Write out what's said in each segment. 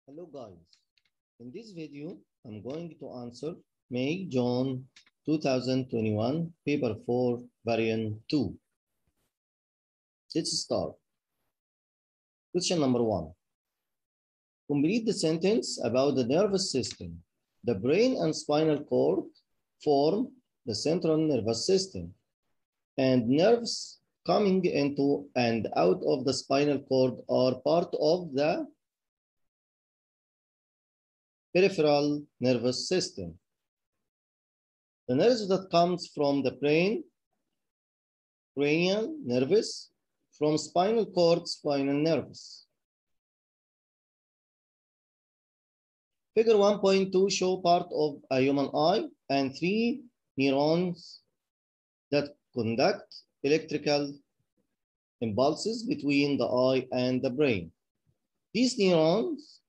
Hello guys, in this video I'm going to answer May June 2021 paper 4 variant 2. Let's start. Question number 1. Complete the sentence about the nervous system. The brain and spinal cord form the central nervous system, and nerves coming into and out of the spinal cord are part of the peripheral nervous system. The nerves that comes from the brain, cranial nerves, from spinal cord, spinal nerves. Figure 1.2 show part of a human eye and 3 neurons that conduct electrical impulses between the eye and the brain. These neurons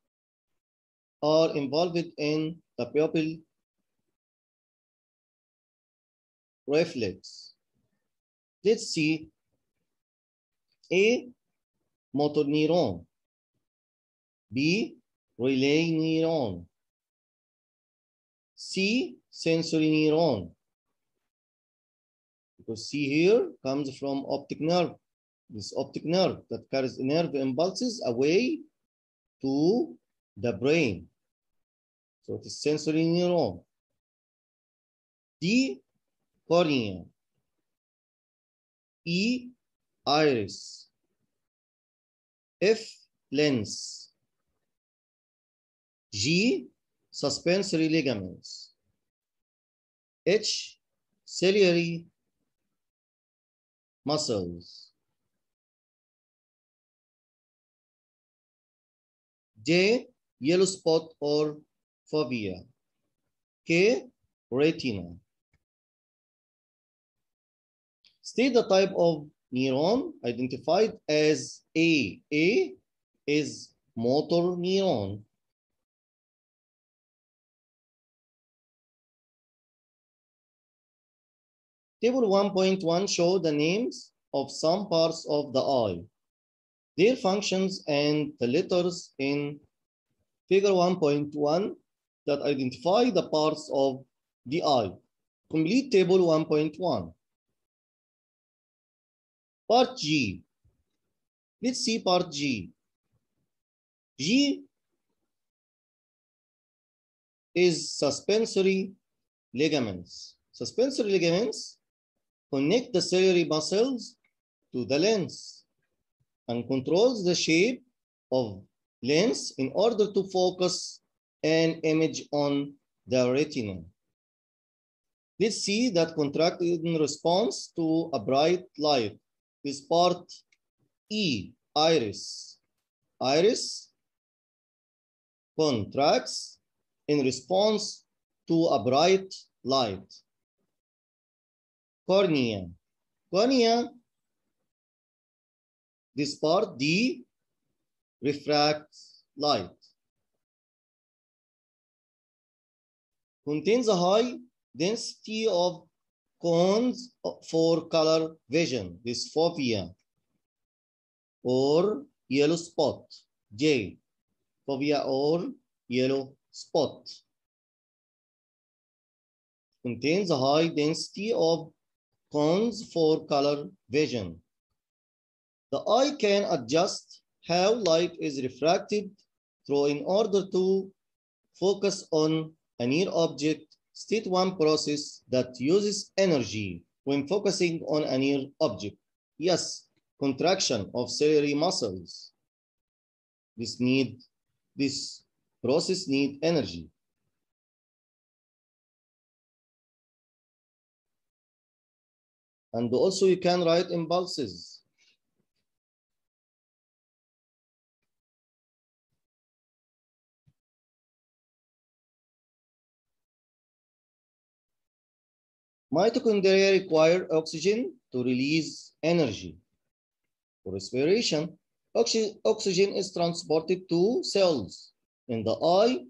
are involved in the pupil reflex. Let's see. A, motor neuron. B, relay neuron. C, sensory neuron. Because C here comes from optic nerve. This optic nerve that carries nerve impulses away to the brain. So it is sensory neuron. D, cornea. E, iris. F, lens. G, suspensory ligaments. H, ciliary muscles. J, yellow spot or fovea. K, retina. State the type of neuron identified as A. A is motor neuron. Table 1.1 show the names of some parts of the eye, their functions, and the letters in figure 1.1 that identify the parts of the eye. Complete table 1.1. Part G. Let's see part G. G is suspensory ligaments. Suspensory ligaments connect the ciliary muscles to the lens and controls the shape of lens in order to focus an image on the retina. Let's see that contracted in response to a bright light. This part E, iris. Iris contracts in response to a bright light. Cornea. Cornea, this part D, refracts light. Contains a high density of cones for color vision, this fovea or yellow spot, J, fovea or yellow spot. Contains a high density of cones for color vision. The eye can adjust how light is refracted through in order to focus on a near object. State one process that uses energy when focusing on a near object. Yes, contraction of ciliary muscles. This process needs energy. And also you can write impulses. Mitochondria require oxygen to release energy. For respiration, oxygen is transported to cells in the eye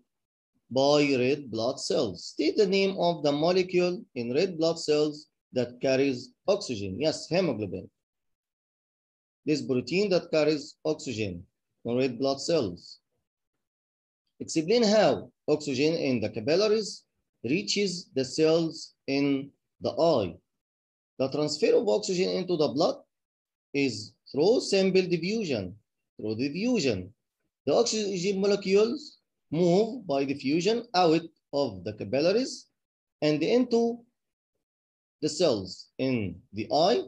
by red blood cells. State the name of the molecule in red blood cells that carries oxygen. Yes, hemoglobin. This protein that carries oxygen in red blood cells. Explain how oxygen in the capillaries reaches the cells in the eye. The transfer of oxygen into the blood is through simple diffusion. The oxygen molecules move by diffusion out of the capillaries and into the cells in the eye,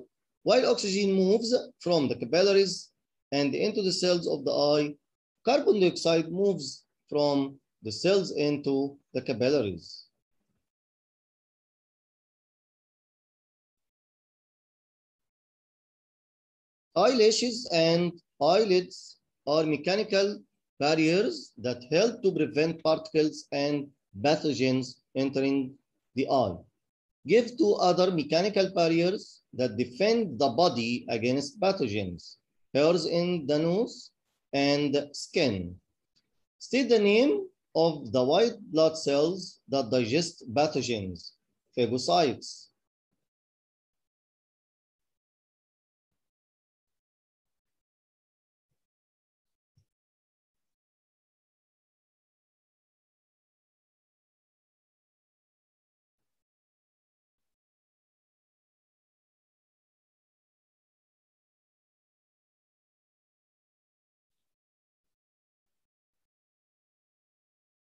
while oxygen moves from the capillaries and into the cells of the eye. Carbon dioxide moves from the cells into the capillaries. Eyelashes and eyelids are mechanical barriers that help to prevent particles and pathogens entering the eye. Give two other mechanical barriers that defend the body against pathogens: hairs in the nose and skin. State the name of the white blood cells that digest pathogens: phagocytes.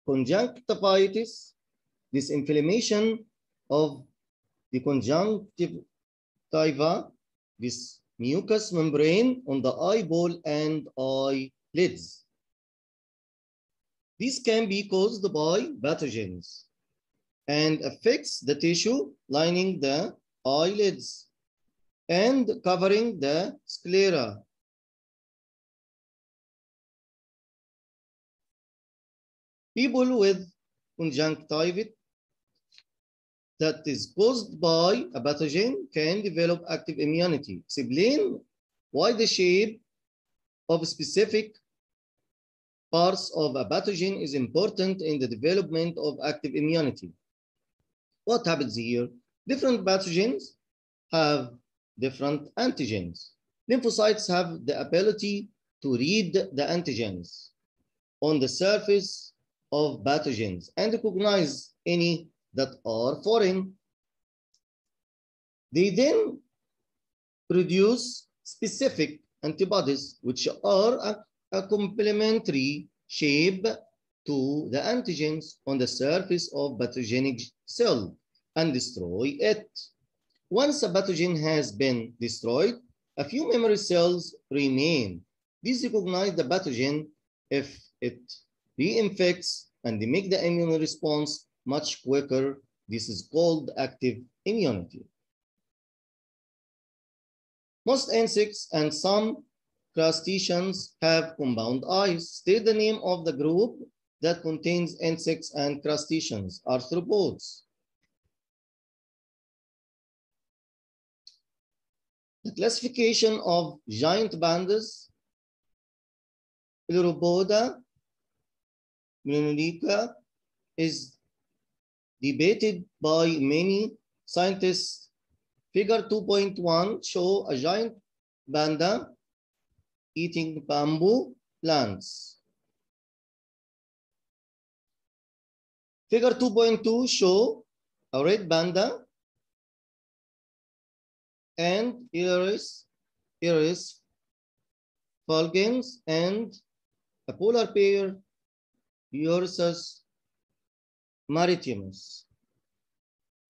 Conjunctivitis, this inflammation of the conjunctiva, this mucous membrane on the eyeball and eyelids. This can be caused by pathogens and affects the tissue lining the eyelids and covering the sclera. People with conjunctivitis that is caused by a pathogen can develop active immunity. Explain why the shape of specific parts of a pathogen is important in the development of active immunity. What happens here? Different pathogens have different antigens. Lymphocytes have the ability to read the antigens on the surface of pathogens and recognize any that are foreign. They then produce specific antibodies, which are a complementary shape to the antigens on the surface of pathogenic cell and destroy it. Once a pathogen has been destroyed, a few memory cells remain. These recognize the pathogen if it reinfects and they make the immune response much quicker. This is called active immunity. Most insects and some crustaceans have compound eyes. State the name of the group that contains insects and crustaceans. Arthropods. The classification of giant pandas, Pleuropoda, Mnemica, is debated by many scientists. Figure 2.1 show a giant panda eating bamboo plants. Figure 2.2 show a red panda and Iris fulgens and a polar bear, Ursus maritimus.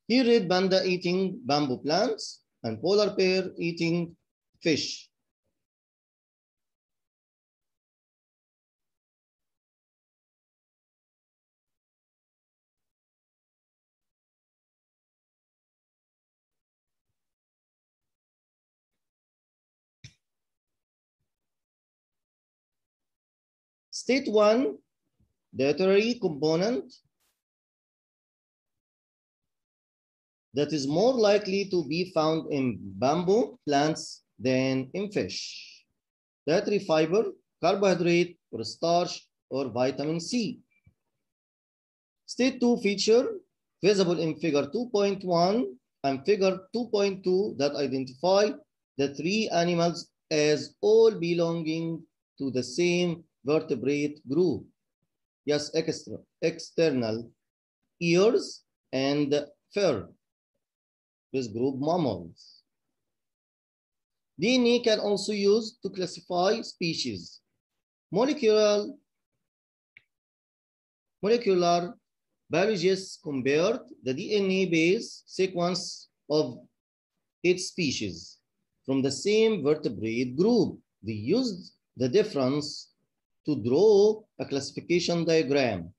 Here, red panda eating bamboo plants and polar bear eating fish. State 1, dietary component that is more likely to be found in bamboo plants than in fish. Dietary fiber, carbohydrate, or starch, or vitamin C. State 2 feature visible in figure 2.1 and figure 2.2 that identify the three animals as all belonging to the same vertebrate group. Yes, external ears and fur. This group mammals. DNA can also use to classify species. Molecular biologists compared the DNA base sequence of its species from the same vertebrate group. They used the difference to draw a classification diagram.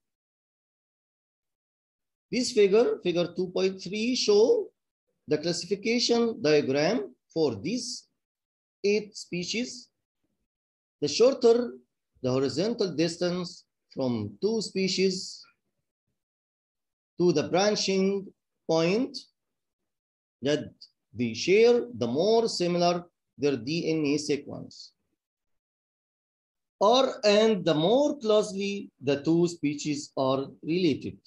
This figure 2.3, show the classification diagram for these 8 species. The shorter the horizontal distance from 2 species to the branching point that they share, the more similar their DNA sequence are, and the more closely the 2 species are related.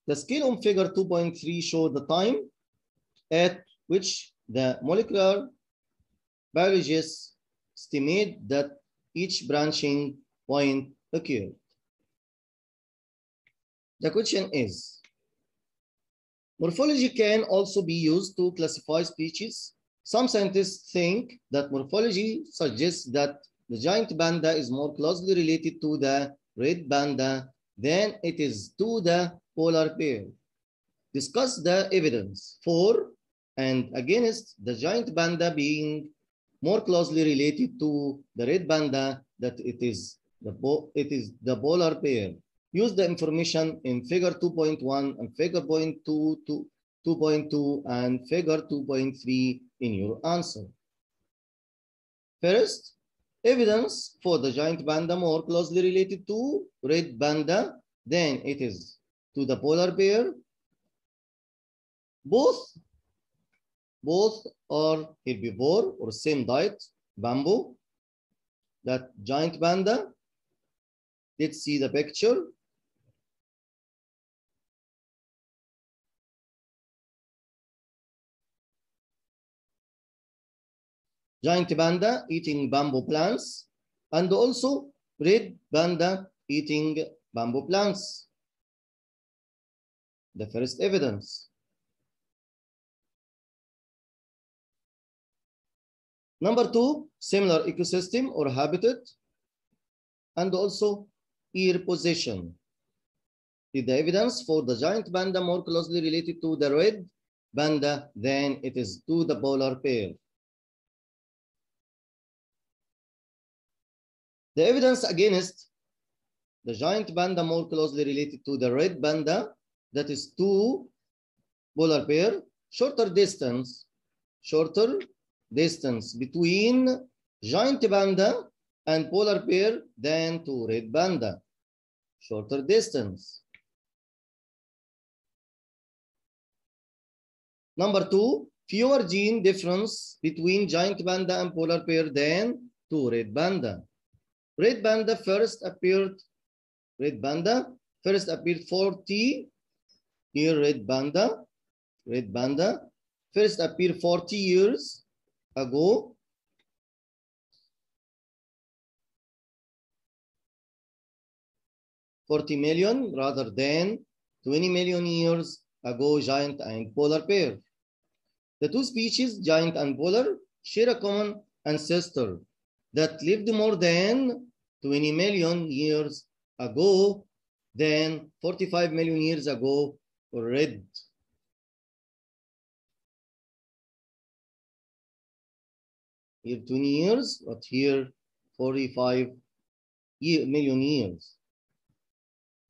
The scale on figure 2.3 show the time at which the molecular biologists estimate that each branching point occurred. The question is, morphology can also be used to classify species. Some scientists think that morphology suggests that the giant panda is more closely related to the red panda than it is to the polar bear. Discuss the evidence for and against the giant panda being more closely related to the red panda than it is the polar bear. Use the information in figure 2.1 and figure 2.2 and figure 2.3 in your answer. First, evidence for the giant panda more closely related to red panda than it is to the polar bear. Both are herbivore or same diet, bamboo. That giant panda, let's see the picture. Giant panda eating bamboo plants, and also red panda eating bamboo plants. The first evidence. Number 2, similar ecosystem or habitat, and also ear position. Is the evidence for the giant panda more closely related to the red panda than it is to the polar bear? The evidence against the giant panda more closely related to the red panda, that is to polar bear, shorter distance between giant panda and polar bear than to red panda. Shorter distance. Number 2, fewer gene difference between giant panda and polar bear than to red panda. Red panda first appeared 40. Here red panda first appeared 40 years ago. $40 million rather than 20 million years ago, giant and polar bear. The 2 species, giant and polar, share a common ancestor that lived more than 20 million years ago than 45 million years ago for red. Here 20 years, but here 45 million years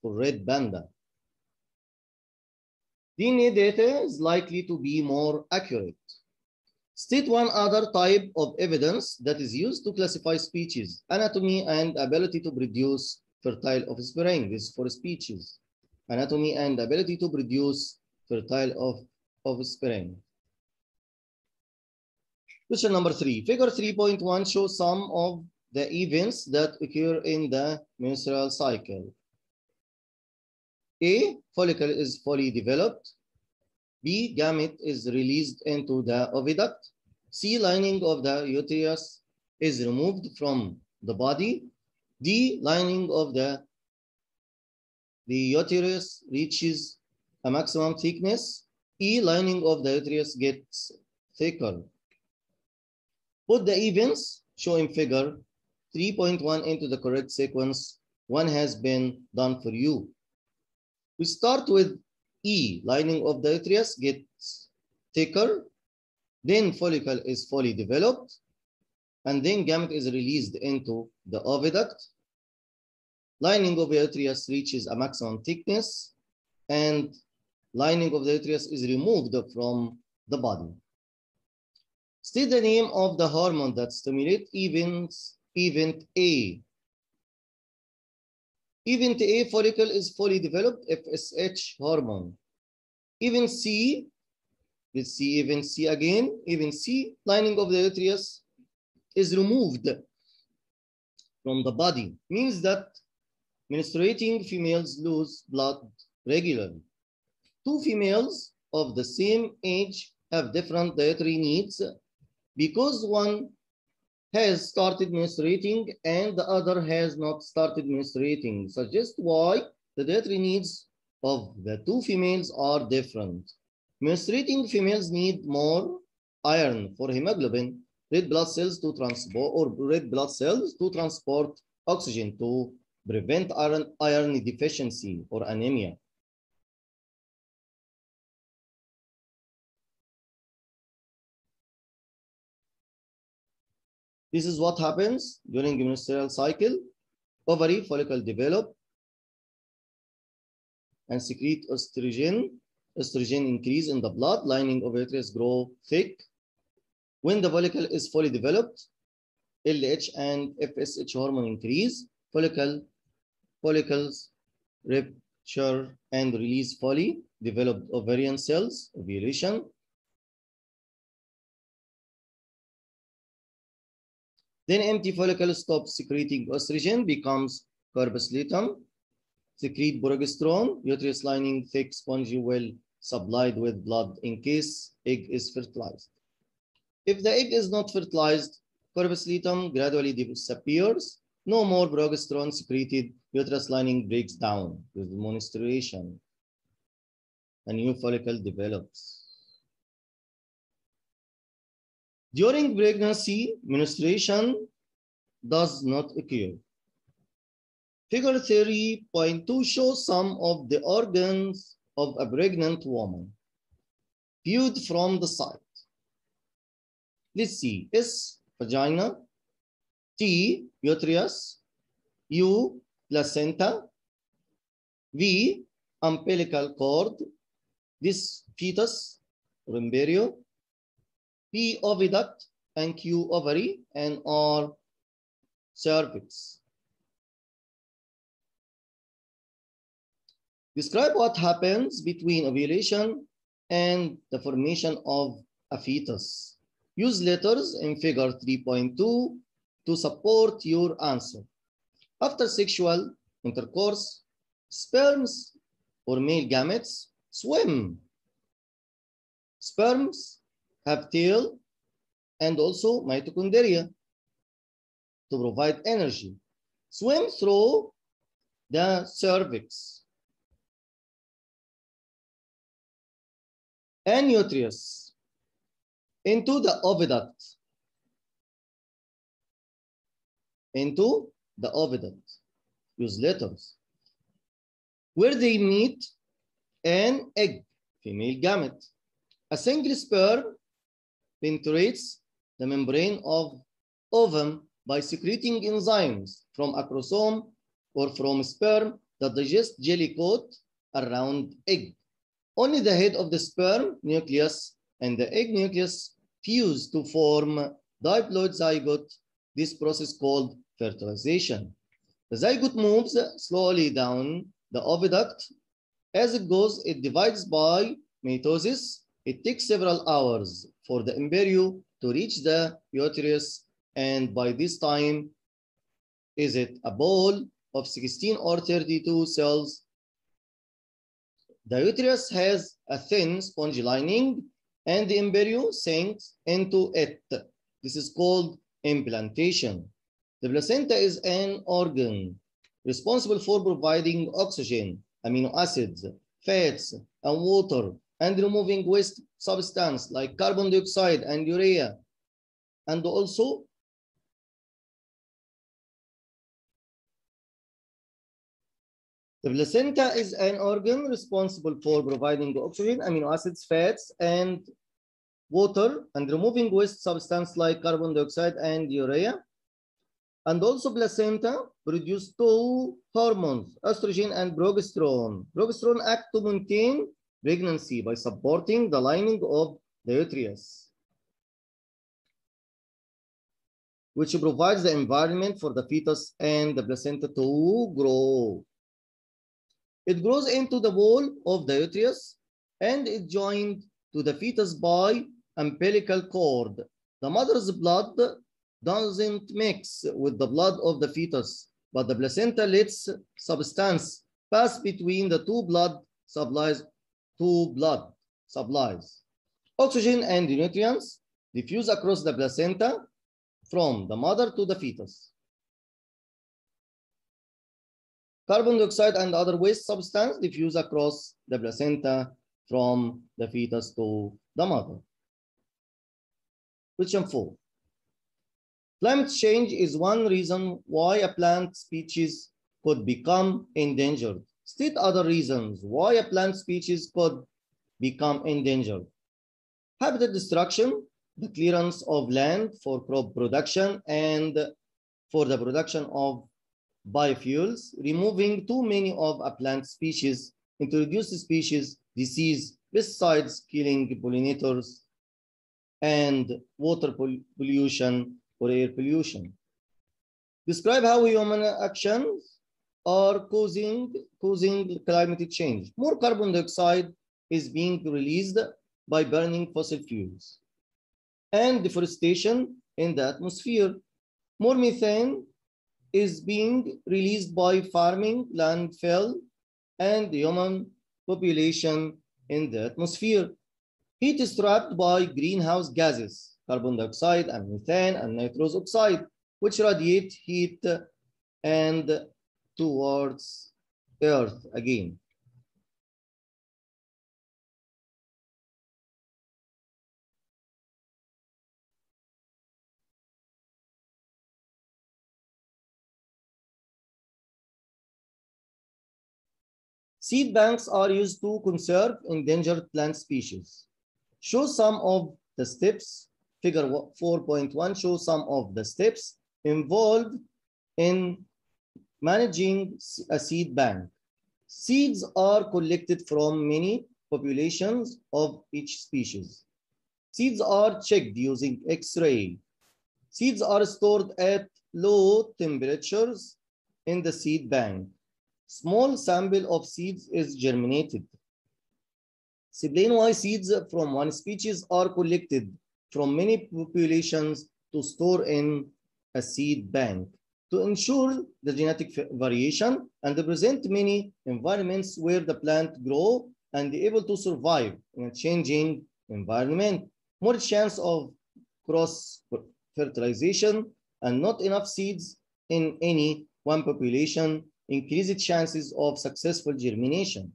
for red panda. DNA data is likely to be more accurate. State one other type of evidence that is used to classify species: anatomy and ability to produce fertile offspring. This is for species. Anatomy and ability to produce fertile offspring. Question number 3. Figure 3.1 shows some of the events that occur in the menstrual cycle. A, follicle is fully developed. B, gamete is released into the oviduct. C, lining of the uterus is removed from the body. D, lining of the the uterus reaches a maximum thickness, E, lining of the uterus gets thicker. Put the events shown in figure 3.1 into the correct sequence. One has been done for you. We start with E, lining of the uterus gets thicker, then follicle is fully developed, and then gamete is released into the oviduct. Lining of the uterus reaches a maximum thickness, and lining of the uterus is removed from the body. State the name of the hormone that stimulates event A. Event A, follicle is fully developed, FSH hormone. Event C, let's see event C again. Event C, lining of the uterus is removed from the body. Means that menstruating females lose blood regularly. Two females of the same age have different dietary needs because one has started menstruating and the other has not started menstruating. Suggest why the dietary needs of the two females are different. Menstruating females need more iron for hemoglobin, red blood cells to transport oxygen to prevent iron deficiency or anemia. This is what happens during the menstrual cycle. Ovary follicle develop and secrete estrogen. Estrogen increase in the blood, lining of uterus grow thick. When the follicle is fully developed, LH and FSH hormone increase. Follicles rupture and release fully developed ovarian cells, ovulation. Then empty follicle stops secreting estrogen, becomes corpus luteum, secrete progesterone, uterus lining thick, spongy, well supplied with blood in case egg is fertilized. If the egg is not fertilized, corpus luteum gradually disappears, no more progesterone secreted, uterus lining breaks down with menstruation. A new follicle develops. During pregnancy, menstruation does not occur. Figure 3.2 shows some of the organs of a pregnant woman viewed from the side. Let's see. S, vagina. T, uterus. U, placenta. V, umbilical cord. This fetus or embryo. P, oviduct, and Q, ovary, and R, cervix. Describe what happens between ovulation and the formation of a fetus. Use letters in figure 3.2 to support your answer. After sexual intercourse, sperms or male gametes swim. Sperms have tail and also mitochondria to provide energy. Swim through the cervix and uterus into the oviduct. Into the oviduct. Use letters. Where they meet an egg, female gamete. A single sperm penetrates the membrane of ovum by secreting enzymes from a chromosome or from sperm that digest jelly coat around egg. Only the head of the sperm nucleus and the egg nucleus fuse to form diploid zygote. This process called fertilization. The zygote moves slowly down the oviduct. As it goes, it divides by mitosis. It takes several hours for the embryo to reach the uterus, and by this time, is it a ball of 16 or 32 cells? The uterus has a thin spongy lining, and the embryo sinks into it. This is called implantation. The placenta is an organ responsible for providing oxygen amino acids, fats, and water, and removing waste substance like carbon dioxide and urea. And also the placenta is an organ responsible for providing oxygen, amino acids, fats, and water, and removing waste substance like carbon dioxide and urea. And also placenta produce two hormones, estrogen and progesterone. Progesterone act to maintain pregnancy by supporting the lining of the uterus, which provides the environment for the fetus and the placenta to grow. It grows into the wall of the uterus and is joined to the fetus by umbilical cord. The mother's blood doesn't mix with the blood of the fetus, but the placenta lets substance pass between the two blood supplies. Oxygen and nutrients diffuse across the placenta from the mother to the fetus. Carbon dioxide and other waste substance diffuse across the placenta from the fetus to the mother. Question 4. Climate change is one reason why a plant species could become endangered. State other reasons why a plant species could become endangered. Habitat destruction, the clearance of land for crop production and for the production of biofuels, removing too many of a plant species, introduced species, disease, pesticides killing pollinators, and water pollution or air pollution. Describe how human actions are causing climate change. More carbon dioxide is being released by burning fossil fuels and deforestation in the atmosphere. More methane is being released by farming, landfill, and human population in the atmosphere. Heat is trapped by greenhouse gases, carbon dioxide and methane and nitrous oxide, which radiate heat and towards Earth again. Seed banks are used to conserve endangered plant species. Show some of the steps. Figure 4.1 shows some of the steps involved in managing a seed bank. Seeds are collected from many populations of each species. Seeds are checked using X-ray. Seeds are stored at low temperatures in the seed bank. Small sample of seeds is germinated. Explain why seeds from one species are collected from many populations to store in a seed bank to ensure the genetic variation and present many environments where the plant grow and be able to survive in a changing environment. More chance of cross fertilization and not enough seeds in any one population increase chances of successful germination.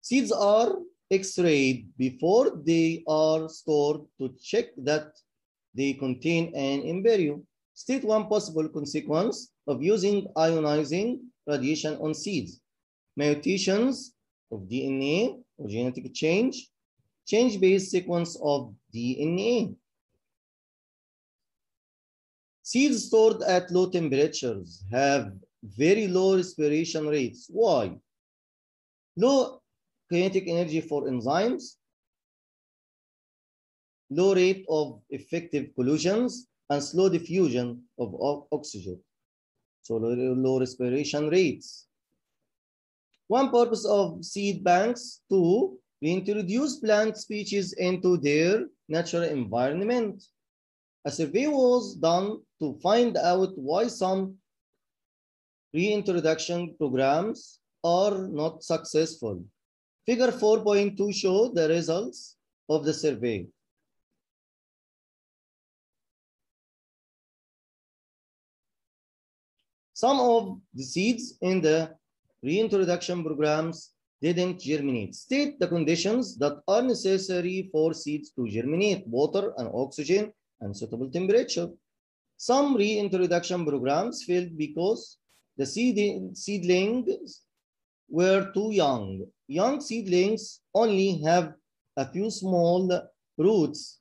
Seeds are X-rayed before they are stored to check that they contain an embryo. State one possible consequence of using ionizing radiation on seeds. Mutations of DNA or genetic change, change-based sequence of DNA. Seeds stored at low temperatures have very low respiration rates. Why? Low kinetic energy for enzymes, low rate of effective collisions, and slow diffusion of oxygen. So low respiration rates. One purpose of seed banks to reintroduce plant species into their natural environment. A survey was done to find out why some reintroduction programs are not successful. Figure 4.2 show the results of the survey. Some of the seeds in the reintroduction programs didn't germinate. State the conditions that are necessary for seeds to germinate: water and oxygen and suitable temperature. Some reintroduction programs failed because the seedlings were too young. Young seedlings only have a few small roots.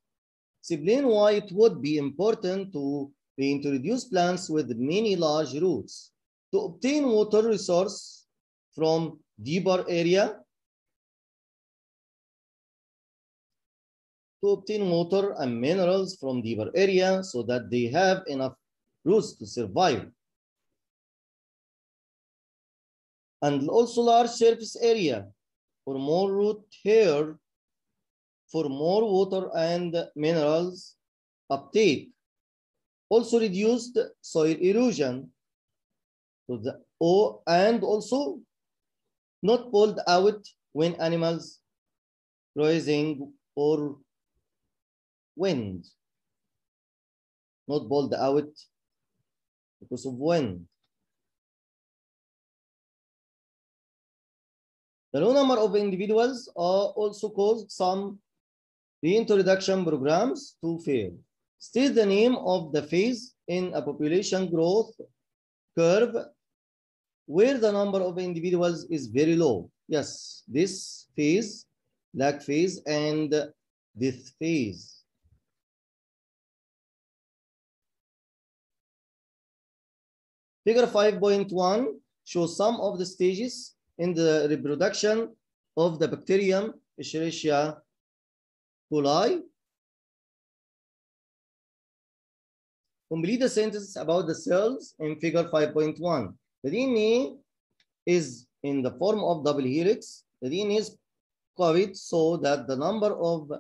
Explain why it would be important to reintroduce plants with many large roots. To obtain water resource from deeper area. To obtain water and minerals from deeper area so that they have enough roots to survive. And also large surface area for more root hair, for more water and minerals uptake. Also reduced soil erosion. And also not pulled out when animals grazing or wind. Not pulled out because of wind. The low number of individuals also caused some reintroduction programs to fail. State the name of the phase in a population growth curve where the number of individuals is very low. Yes, this phase, lag phase, and death phase. Figure 5.1 shows some of the stages in the reproduction of the bacterium Escherichia coli. Complete the sentence about the cells in figure 5.1. The DNA is in the form of double helix. The DNA is copied so that the number of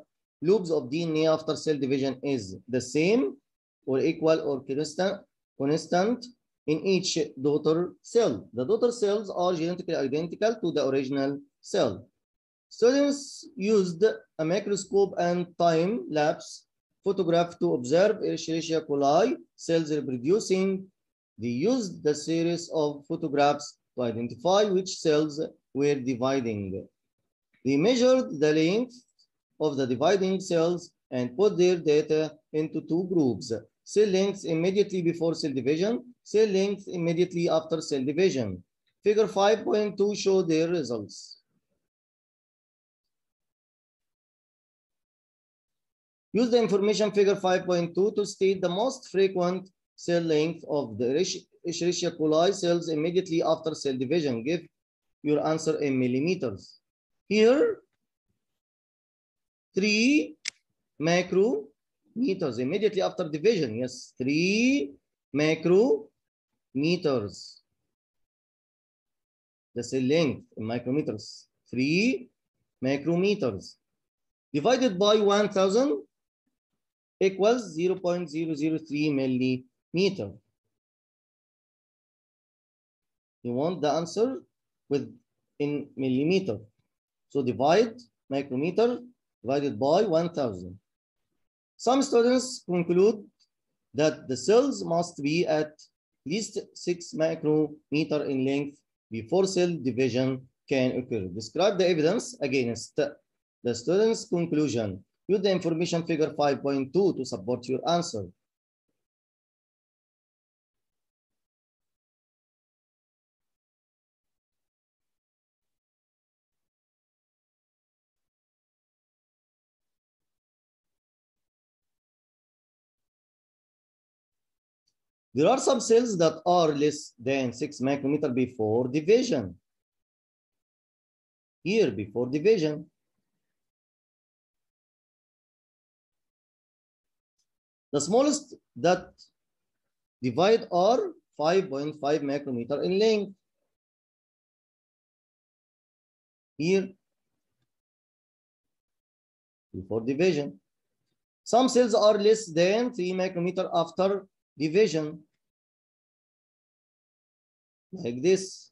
loops of DNA after cell division is the same or equal or constant in each daughter cell. The daughter cells are genetically identical to the original cell. Students used a microscope and time-lapse photograph to observe Escherichia coli cells reproducing. They used the series of photographs to identify which cells were dividing. They measured the length of the dividing cells and put their data into two groups: cell length immediately before cell division, cell length immediately after cell division. Figure 5.2 shows their results. Use the information figure 5.2 to state the most frequent cell length of the Escherichia coli cells immediately after cell division. Give your answer in millimeters. Here, 3 micrometers immediately after division. Yes, 3 micrometers. The cell length in micrometers. 3 micrometers. Divided by 1,000 equals 0.003 millimeter. You want the answer in millimeter. So divide micrometer divided by 1,000. Some students conclude that the cells must be at least 6 micrometer in length before cell division can occur. Describe the evidence against the student's conclusion. Use the information figure 5.2 to support your answer. There are some cells that are less than 6 micrometer before division. Here, before division. The smallest that divide are 5.5 micrometer in length. Here, before division. Some cells are less than 3 micrometer after division, like this.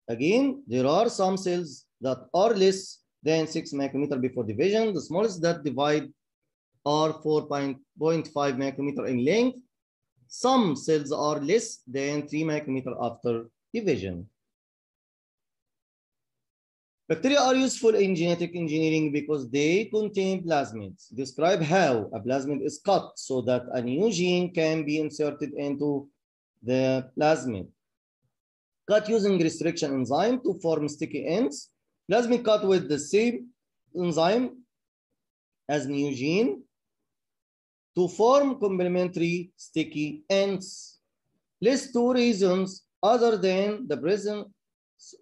Again, there are some cells that are less than 6 micrometer before division. The smallest that divide are 4.5 micrometer in length. Some cells are less than 3 micrometers after division. Bacteria are useful in genetic engineering because they contain plasmids. Describe how a plasmid is cut so that a new gene can be inserted into the plasmid. Cut using restriction enzyme to form sticky ends. Plasmid cut with the same enzyme as new gene to form complementary sticky ends. List 2 reasons other than the presence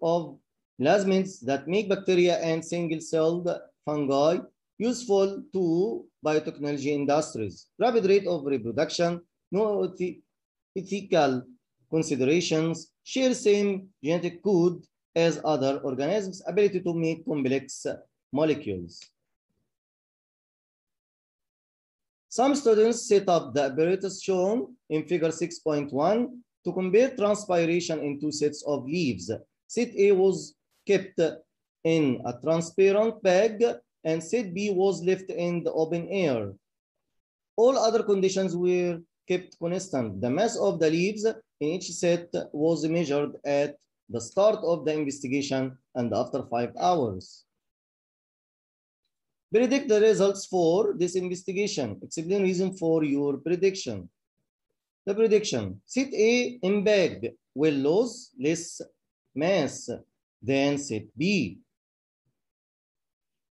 of plasmids that make bacteria and single-celled fungi useful to biotechnology industries. Rapid rate of reproduction, no ethical considerations, share same genetic code as other organisms, ability to make complex molecules. Some students set up the apparatus shown in figure 6.1 to compare transpiration in 2 sets of leaves. Set A was kept in a transparent bag and set B was left in the open air. All other conditions were kept constant. The mass of the leaves in each set was measured at the start of the investigation and after 5 hours. Predict the results for this investigation. Explain reason for your prediction. The prediction, set A in bag will lose less mass than set B.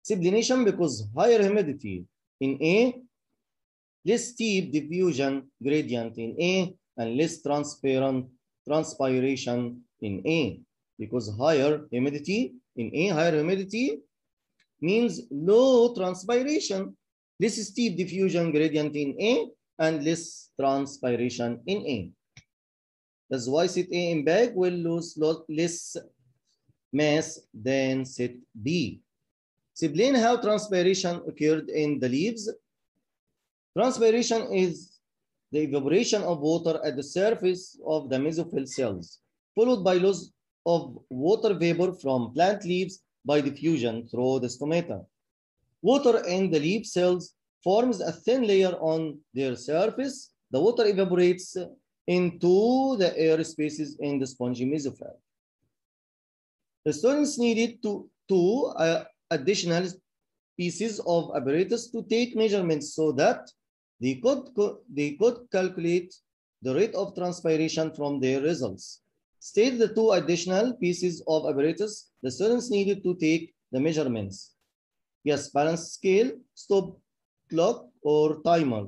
Explanation, because higher humidity in A, less steep diffusion gradient in A, and less transpiration in A. Because higher humidity in A, higher humidity means low transpiration, less steep diffusion gradient in A, and less transpiration in A. That's why set A in bag will lose less mass than set B. Explain how transpiration occurred in the leaves. Transpiration is the evaporation of water at the surface of the mesophyll cells, followed by loss of water vapor from plant leaves by diffusion through the stomata. Water in the leaf cells forms a thin layer on their surface. The water evaporates into the air spaces in the spongy mesophyll. The students needed two additional pieces of apparatus to take measurements so that they could calculate the rate of transpiration from their results. State the 2 additional pieces of apparatus the students needed to take the measurements. Yes, balance scale, stop clock, or timer.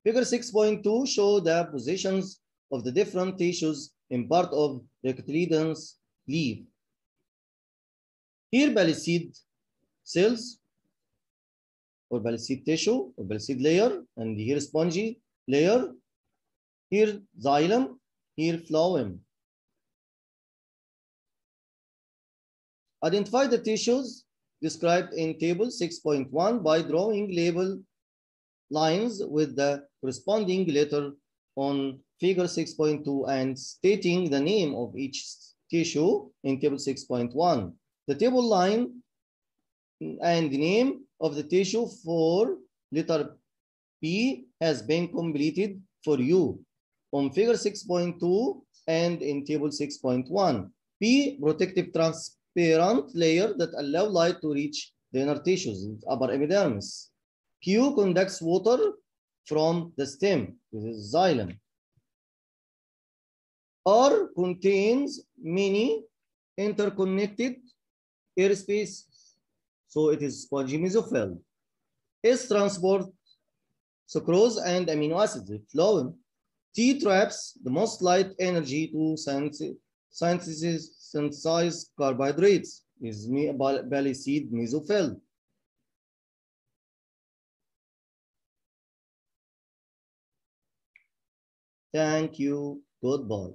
Figure 6.2 show the positions of the different tissues in part of the cotyledon's leaf. Here, palisade cells, or palisade tissue, or palisade layer, and here spongy layer. Here xylem, here phloem. Identify the tissues described in table 6.1 by drawing label lines with the corresponding letter on figure 6.2 and stating the name of each tissue in table 6.1. The table line and the name of the tissue for letter P has been completed for you on figure 6.2 and in table 6.1. P, protective transparent layer that allow light to reach the inner tissues, upper epidermis. Q, conducts water from the stem, this is xylem. R, contains many interconnected air spaces, so it is spongy mesophyll. S, transport sucrose and amino acids, phloem. T, traps the most light energy to synthesize carbohydrates, is palisade mesophyll. Thank you. Goodbye.